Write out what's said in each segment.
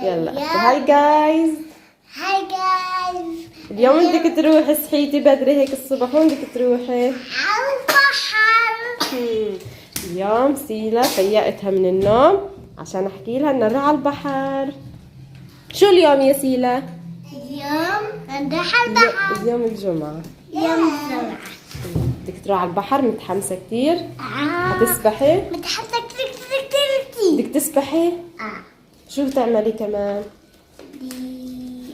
يلا هاي جايز. هاي جايز. اليوم بدك تروحي، صحيتي بدري هيك الصبح، وين بدك تروحي؟ على البحر. اليوم سيلا فيقتها من النوم عشان احكي لها انه نروح على البحر. شو اليوم يا سيلا؟ اليوم نروح على البحر. اليوم الجمعة. يوم الجمعة. بدك تروح على البحر، متحمسة كتير؟ حتسبحي؟ متحمسة كتير كتير كتير. بدك تسبحي؟ شو بتعملي كمان؟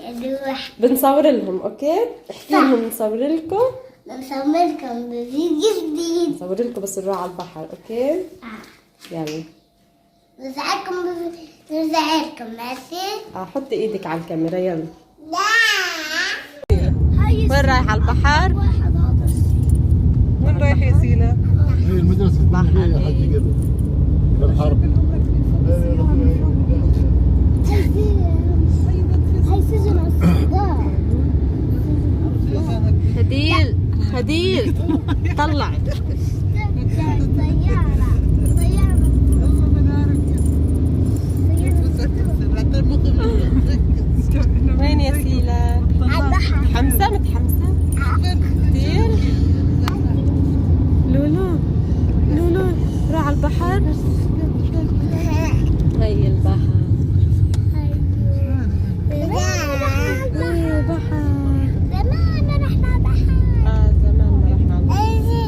بدي اروح بنصور لهم، اوكي؟ احكي لهم نصور لكم. نصور لكم فيديو جديد. نصور لكم بس نروح على البحر، اوكي؟ يلا. نزعلكم ماشي؟ حطي ايدك على الكاميرا، يلا. لا. وين رايح على البحر؟ وين رايح يا سيلا؟ هي المدرسة الثانوية حقي قبل بالحرب. هاي سجن الصداع. هديل هديل طلعي. وين يا سيلا؟ على البحر. متحمسة متحمسة كثير؟ لولو لولو روح على البحر. هي البحر. ايه بحر. زمان رحنا بحر. زمان ما رحنا على البحر.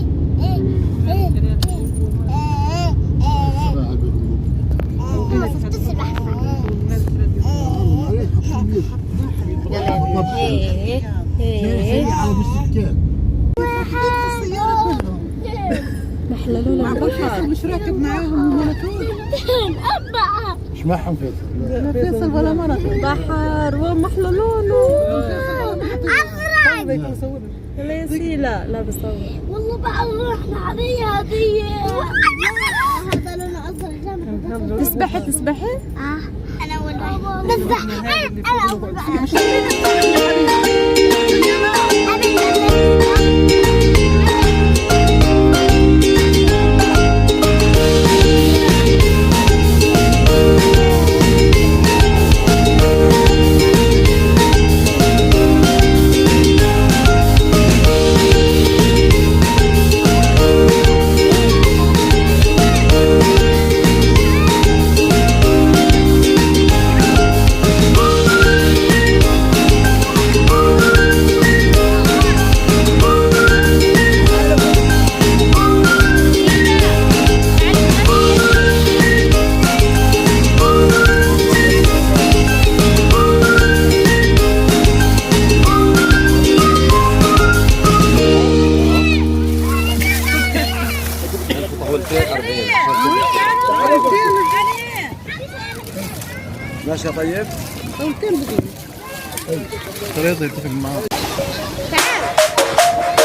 تسبح. هي هي على بالسكان. محلى لولا البحر. مش راكب معاهم ولا طول. مش معهم فيصل. لا فيصل ولا مرة. بحر ومحلى لونه. أفرج. يلا يا سيلا. لا بصور. والله بقى رحنا عليها هدية. هذا لونه أصفر جامد. تسبحي تسبحي؟ أنا والله بسبح. أنا أول بقى. ماشي طيب؟ طولتين بقول. طريقة يتفق معاه. تعال.